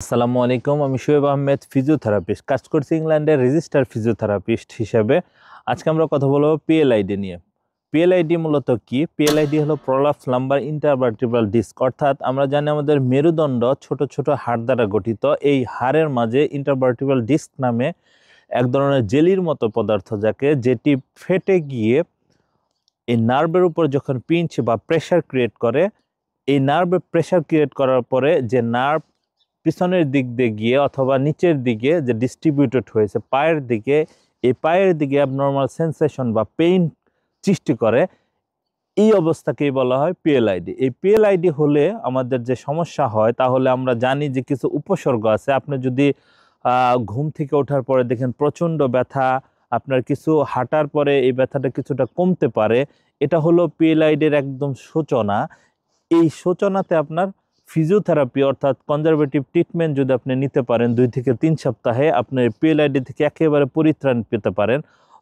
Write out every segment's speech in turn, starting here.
আসসালামু আলাইকুম। আমি শোয়েব আহমেদ, ফিজিওথেরাপিস্ট, কাজ করছি ইংল্যান্ডের রেজিস্টার ফিজিওথেরাপিস্ট হিসেবে। আজকে আমরা কথা বলবো পিএলআইডি নিয়ে। পিএলআইডি মূলত কি? পিএলআইডি হলো প্রলাপস লাম্বার ইন্টারভার্টিব্রাল ডিস্ক, অর্থাৎ আমরা জানি আমাদের মেরুদণ্ড ছোট ছোট হাড় দ্বারা গঠিত। এই হাড়ের মাঝে ইন্টারভার্টিব্রাল ডিস্ক নামে এক ধরনের জেলির মতো পদার্থ যেটি ফেটে গিয়ে এই নার্ভের উপর যখন পিঞ্চ বা প্রেশার ক্রিয়েট করে, এই নার্ভে প্রেশার ক্রিয়েট করার পরে যে নার্ভ পিছনের দিক দিয়ে গিয়ে অথবা নিচের দিকে যে ডিস্ট্রিবিউটেড হয়েছে পায়ের দিকে, এই পায়ের দিকে অ্যাবনর্মাল সেন্সেশন বা পেইন সৃষ্টি করে। এই অবস্থাকেই বলা হয় পিএলআইডি। এই পিএলআইডি হলে আমাদের যে সমস্যা হয়, তাহলে আমরা জানি যে কিছু উপসর্গ আছে। আপনি যদি ঘুম থেকে ওঠার পরে দেখেন প্রচণ্ড ব্যথা, আপনার কিছু হাঁটার পরে এই ব্যথাটা কিছুটা কমতে পারে, এটা হলো পিএলআইডির একদম সূচনা। এই সূচনাতে আপনার ফিজিওথেরাপি অর্থাৎ কনজারভেটিভ ট্রিটমেন্ট যদি আপনি নিতে পারেন 2 থেকে 3 সপ্তাহে, আপনি পিএলআইডি থেকে একেবারে পরিত্রাণ পেতে পারেন।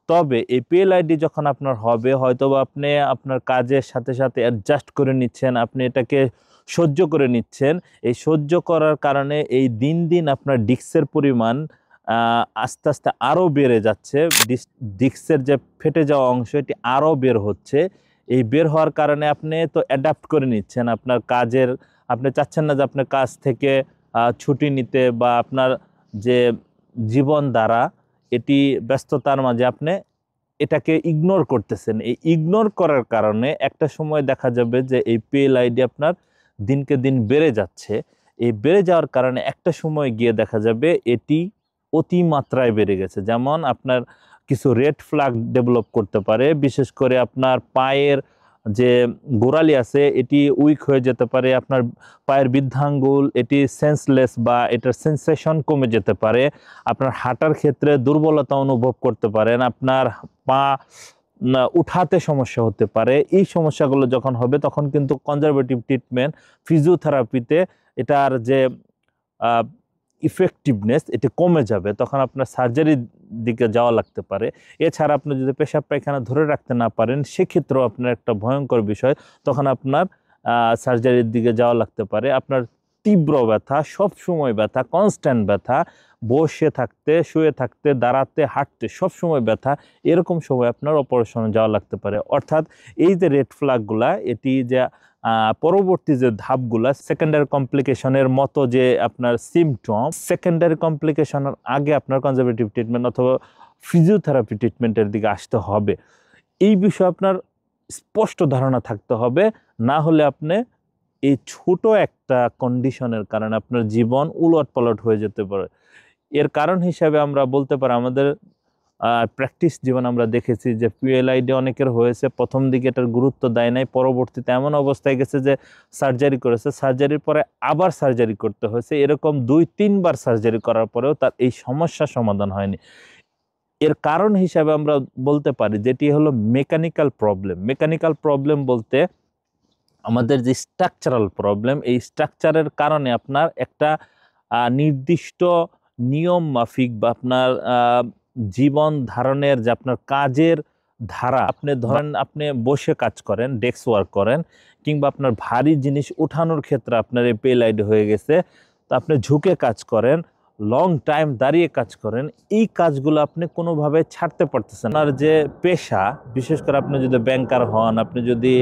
তবে এই পিএলআইডি যখন আপনার হবে, হয়তোবা আপনি আপনার কাজের সাথে সাথে অ্যাডজাস্ট করে নিচ্ছেন, আপনি এটাকে সহ্য করে নিচ্ছেন। এই সহ্য করার কারণে এই দিন দিন আপনার ডিস্কের পরিমাণ আস্তে আস্তে আরও বেড়ে যাচ্ছে। ডিস্কের যে ফেটে যাওয়া অংশ, এটি আরও বের হচ্ছে। এই বের হওয়ার কারণে আপনি তো অ্যাডাপ্ট করে নিচ্ছেন আপনার কাজের, আপনি চাচ্ছেন না যে আপনার কাজ থেকে ছুটি নিতে, বা আপনার যে জীবন দ্বারা এটি ব্যস্ততার মাঝে আপনি এটাকে ইগনোর করতেছেন। এই ইগনোর করার কারণে একটা সময় দেখা যাবে যে এই পিএলআইডি আপনার দিনকে দিন বেড়ে যাচ্ছে। এই বেড়ে যাওয়ার কারণে একটা সময় গিয়ে দেখা যাবে এটি অতিমাত্রায় বেড়ে গেছে। যেমন আপনার কিছু রেড ফ্ল্যাগ ডেভেলপ করতে পারে, বিশেষ করে আপনার পায়ের যে গোড়ালি আছে এটি উইক হয়ে যেতে পারে, আপনার পায়ের বৃদ্ধাঙ্গুল এটি সেন্সলেস বা এটার সেন্সেশন কমে যেতে পারে, আপনার হাঁটার ক্ষেত্রে দুর্বলতা অনুভব করতে পারেন, আপনার পা উঠাতে সমস্যা হতে পারে। এই সমস্যাগুলো যখন হবে তখন কিন্তু কনজারভেটিভ ট্রিটমেন্ট ফিজিওথেরাপিতে এটার যে ইফেক্টিভনেস এটি কমে যাবে, তখন আপনার সার্জারির দিকে যাওয়া লাগতে পারে। এছাড়া আপনি যদি পেশাব পায়খানা ধরে রাখতে না পারেন, সেক্ষেত্রেও আপনার একটা ভয়ঙ্কর বিষয়, তখন আপনার সার্জারির দিকে যাওয়া লাগতে পারে। আপনার তীব্র ব্যথা, সব সময় ব্যথা, কনস্ট্যান্ট ব্যথা, বসে থাকতে, শুয়ে থাকতে, দাঁড়াতে, হাঁটতে সব সময় ব্যথা, এরকম সময় আপনার অপারেশনে যাওয়া লাগতে পারে। অর্থাৎ এই যে রেড ফ্ল্যাগগুলা, এটি যে পরবর্তী যে ধাপগুলা সেকেন্ডারি কমপ্লিকেশনের মতো, যে আপনার সিমটম, সেকেন্ডারি কমপ্লিকেশনের আগে আপনার কনজারভেটিভ ট্রিটমেন্ট অথবা ফিজিওথেরাপি ট্রিটমেন্টের দিকে আসতে হবে। এই বিষয়ে আপনার স্পষ্ট ধারণা থাকতে হবে, না হলে আপনি এই ছোট একটা কন্ডিশনের কারণে আপনার জীবন উলটপালট হয়ে যেতে পারে। এর কারণ হিসাবে আমরা বলতে পারি, আমাদের প্র্যাকটিস জীবন আমরা দেখেছি যে পিএলআইডি অনেকের হয়েছে, প্রথম দিকে এটার গুরুত্ব দেয় নাই, পরবর্তীতে এমন অবস্থায় গেছে যে সার্জারি করেছে, সার্জারির পরে আবার সার্জারি করতে হয়েছে, এরকম 2-3 বার সার্জারি করার পরেও তার এই সমস্যার সমাধান হয়নি। এর কারণ হিসাবে আমরা বলতে পারি যেটি হলো মেকানিক্যাল প্রবলেম। মেকানিক্যাল প্রবলেম বলতে আমাদের যে স্ট্রাকচারাল প্রবলেম, এই স্ট্রাকচারের কারণে আপনার একটা নির্দিষ্ট নিয়ম মাফিক বা আপনার জীবন ধারণের যে আপনার কাজের ধারা, আপনি ধরেন আপনি বসে কাজ করেন, ডেস্ক ওয়ার্ক করেন, কিংবা আপনার ভারী জিনিস উঠানোর ক্ষেত্রে আপনার এই পেলাইড হয়ে গেছে, তো আপনি ঝুঁকে কাজ করেন, লং টাইম দাঁড়িয়ে কাজ করেন, এই কাজগুলো আপনি কোনোভাবে ছাড়তে পারতেছেন। আপনার যে পেশা, বিশেষ করে আপনি যদি ব্যাংকার হন, আপনি যদি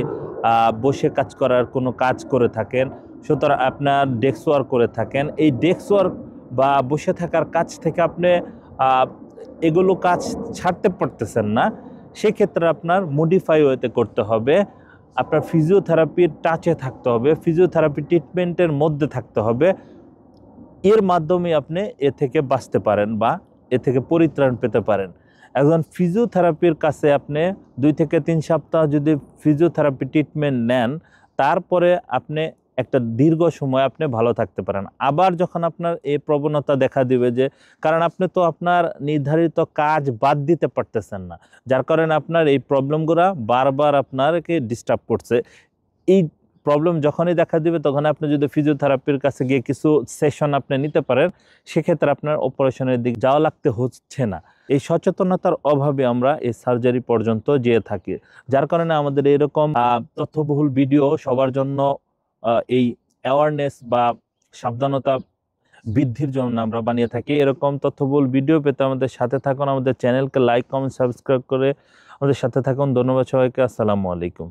বসে কাজ করার কোনো কাজ করে থাকেন, সুতরাং আপনার ডেস্ক ওয়ার্ক করে থাকেন, এই ডেস্ক ওয়ার্ক বা বসে থাকার কাজ থেকে আপনি এগুলো কাজ ছাড়তে পারতেছেন না, সেক্ষেত্রে আপনার মডিফাই ওয়েতে করতে হবে, আপনার ফিজিওথেরাপির টাচে থাকতে হবে, ফিজিওথেরাপি ট্রিটমেন্টের মধ্যে থাকতে হবে। এর মাধ্যমে আপনি এ থেকে বাঁচতে পারেন বা এ থেকে পরিত্রাণ পেতে পারেন। একজন ফিজিওথেরাপির কাছে আপনি 2 থেকে 3 সপ্তাহ যদি ফিজিওথেরাপি ট্রিটমেন্ট নেন, তারপরে আপনি একটা দীর্ঘ সময় আপনি ভালো থাকতে পারেন। আবার যখন আপনার এই প্রবণতা দেখা দিবে, যে কারণ আপনি তো আপনার নির্ধারিত কাজ বাদ দিতে পারতেছেন না, যার কারণে আপনার এই প্রবলেমগুলো বারবার আপনাকে ডিস্টার্ব করছে। এই প্রবলেম যখনই দেখা দিবে, তখন আপনি যদি ফিজিওথেরাপির কাছে গিয়ে কিছু সেশন আপনি নিতে পারেন, সেক্ষেত্রে আপনার অপারেশনের দিকে যাওয়া লাগতে হচ্ছে না। এই সচেতনতার অভাবে আমরা এই সার্জারি পর্যন্ত যেয়ে থাকি, যার কারণে আমাদের এরকম তথ্যবহুল ভিডিও সবার জন্য এই অ্যাওয়ারনেস বা সাবধানতা বৃদ্ধির জন্য আমরা বানিয়ে থাকি। এরকম তথ্যবহুল ভিডিও পেতে আমাদের সাথে থাকুন, আমাদের চ্যানেলকে লাইক, কমেন্ট, সাবস্ক্রাইব করে আমাদের সাথে থাকুন। ধন্যবাদ সবাইকে। আসসালামু আলাইকুম।